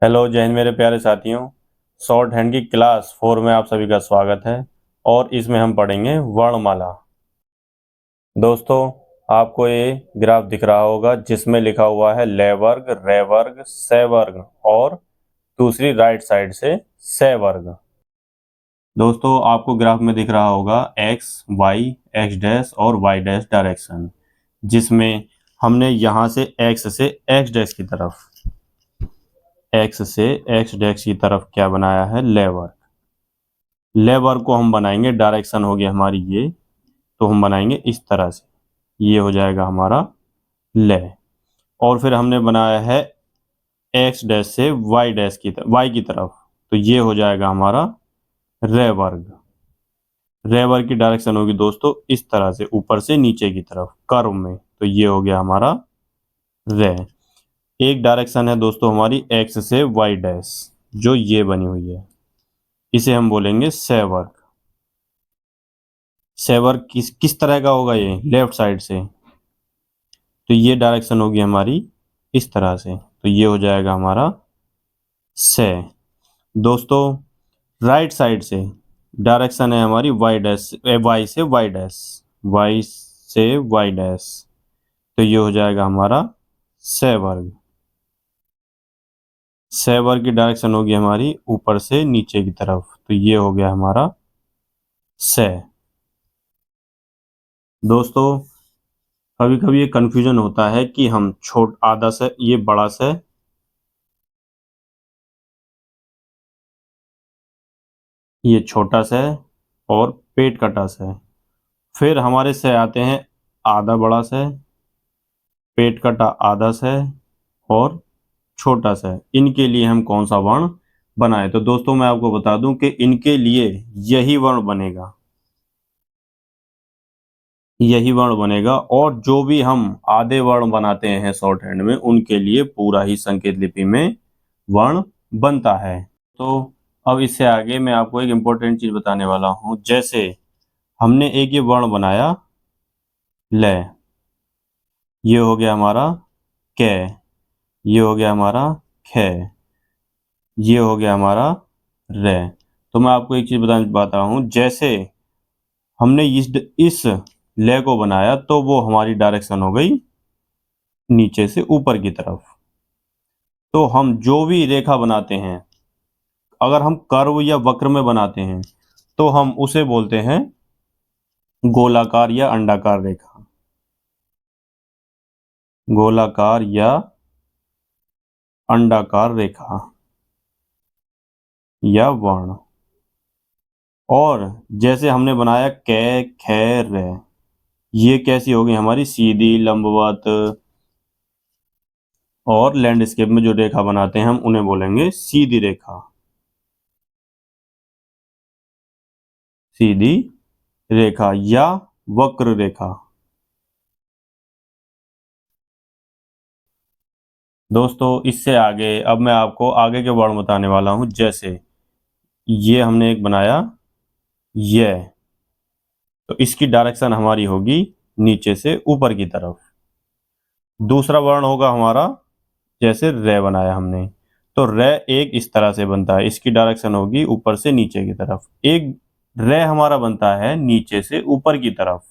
Hello जय हिंद मेरे प्यारे साथियों। शॉर्ट हैंड की क्लास 4 में आप सभी का स्वागत है और इसमें हम पढ़ेंगे वर्णमाला। दोस्तों, आपको ये ग्राफ दिख रहा होगा जिसमें लिखा हुआ है ले वर्ग, रे वर्ग, से वर्ग और दूसरी राइट साइड से से वर्ग। दोस्तों, आपको ग्राफ में दिख रहा होगा एक्स, वाई, एक्स डैश और वाई डैश डायरेक्शन, जिसमें हमने यहाँ से एक्स डैश की तरफ एक्स डैश की तरफ क्या बनाया है, ले वर्ग। लेवर को हम बनाएंगे, डायरेक्शन होगी हमारी ये, तो हम बनाएंगे इस तरह से, ये हो जाएगा हमारा ले। और फिर हमने बनाया है एक्स डैश से वाई की तरफ, तो ये हो जाएगा हमारा रे वर्ग। रे वर्ग की डायरेक्शन होगी दोस्तों इस तरह से, ऊपर से नीचे की तरफ कर्व में, तो ये हो गया हमारा रे। एक डायरेक्शन है दोस्तों हमारी एक्स से वाई डैश, जो ये बनी हुई है, इसे हम बोलेंगे से वर्ग। से वर्ग किस किस तरह का होगा, ये लेफ्ट साइड से, तो ये डायरेक्शन होगी हमारी इस तरह से, तो ये हो जाएगा हमारा से। दोस्तों, राइट साइड से डायरेक्शन है हमारी वाई से वाई डैश, तो ये हो जाएगा हमारा से वर्ग। से वर्ग की डायरेक्शन होगी हमारी ऊपर से नीचे की तरफ, तो ये हो गया हमारा से। दोस्तों, कभी कभी ये कंफ्यूजन होता है कि हम आधा से, ये बड़ा से, ये छोटा से और पेट कटा से, फिर हमारे से आते हैं आधा बड़ा से, पेट कटा आधा से और छोटा सा। इनके लिए हम कौन सा वर्ण बनाए, तो दोस्तों मैं आपको बता दूं कि इनके लिए यही वर्ण बनेगा, यही वर्ण बनेगा। और जो भी हम आधे वर्ण बनाते हैं शॉर्ट हैंड में, उनके लिए पूरा ही संकेत लिपि में वर्ण बनता है। तो अब इससे आगे मैं आपको एक इंपॉर्टेंट चीज बताने वाला हूं। जैसे हमने एक ये वर्ण बनाया ले, ये हो गया हमारा कै, ये हो गया हमारा खे, ये हो गया हमारा रे। तो मैं आपको एक चीज बताता हूं, जैसे हमने इस ले को बनाया तो वो हमारी डायरेक्शन हो गई नीचे से ऊपर की तरफ। तो हम जो भी रेखा बनाते हैं, अगर हम कर्व या वक्र में बनाते हैं, तो हम उसे बोलते हैं गोलाकार या अंडाकार रेखा, गोलाकार या अंडाकार रेखा या वर्ण। और जैसे हमने बनाया कै, खे, रे, ये कैसी होगी हमारी सीधी, लंबवत, और लैंडस्केप में जो रेखा बनाते हैं हम उन्हें बोलेंगे सीधी रेखा, सीधी रेखा या वक्र रेखा। दोस्तों, इससे आगे अब मैं आपको आगे के वर्ण बताने वाला हूं। जैसे ये हमने एक बनाया ये, तो इसकी डायरेक्शन हमारी होगी नीचे से ऊपर की तरफ। दूसरा वर्ण होगा हमारा, जैसे रे बनाया हमने, तो रे एक इस तरह से बनता है, इसकी डायरेक्शन होगी ऊपर से नीचे की तरफ। एक रे हमारा बनता है नीचे से ऊपर की तरफ,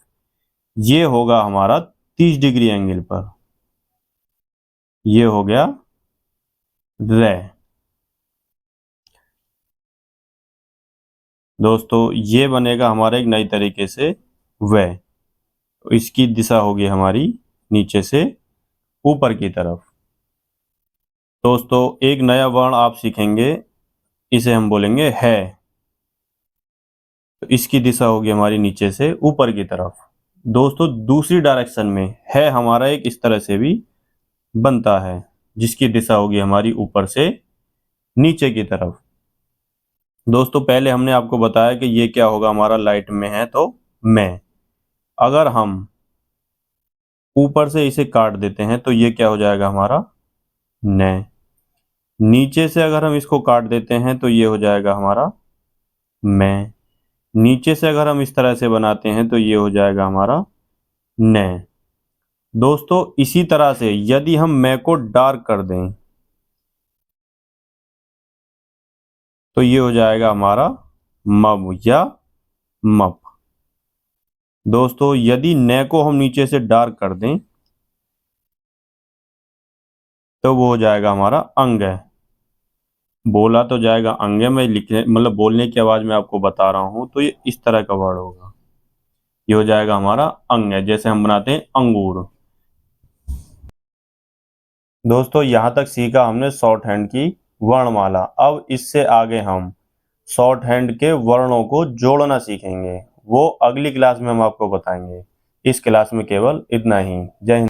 ये होगा हमारा 30 डिग्री एंगल पर, ये हो गया रे। दोस्तों, ये बनेगा हमारा एक नई तरीके से वे, तो इसकी दिशा होगी हमारी नीचे से ऊपर की तरफ। दोस्तों, एक नया वर्ण आप सीखेंगे, इसे हम बोलेंगे है, तो इसकी दिशा होगी हमारी नीचे से ऊपर की तरफ। दोस्तों, दूसरी डायरेक्शन में है हमारा एक इस तरह से भी बनता है, जिसकी दिशा होगी हमारी ऊपर से नीचे की तरफ। दोस्तों, पहले हमने आपको बताया कि ये क्या होगा, हमारा लाइट में है तो मैं, अगर हम ऊपर से इसे काट देते हैं तो ये क्या हो जाएगा हमारा ने। नीचे से अगर हम इसको काट देते हैं तो ये हो जाएगा हमारा मैं। नीचे से अगर हम इस तरह से बनाते हैं तो ये हो जाएगा हमारा ने। दोस्तों, इसी तरह से यदि हम मैं को डार्क कर दें, तो ये हो जाएगा हमारा मब या मप। दोस्तों यदि न को हम नीचे से डार्क कर दें तो वो हो जाएगा हमारा अंग है। बोला तो जाएगा अंग है, मैं लिखने मतलब बोलने की आवाज में आपको बता रहा हूं, तो ये इस तरह का वर्ड होगा। ये हो जाएगा हमारा अंग है, जैसे हम बनाते हैं अंगूर। दोस्तों यहाँ तक सीखा हमने शॉर्ट हैंड की वर्णमाला। अब इससे आगे हम शॉर्ट हैंड के वर्णों को जोड़ना सीखेंगे। वो अगली क्लास में हम आपको बताएंगे। इस क्लास में केवल इतना ही। जय हिंद।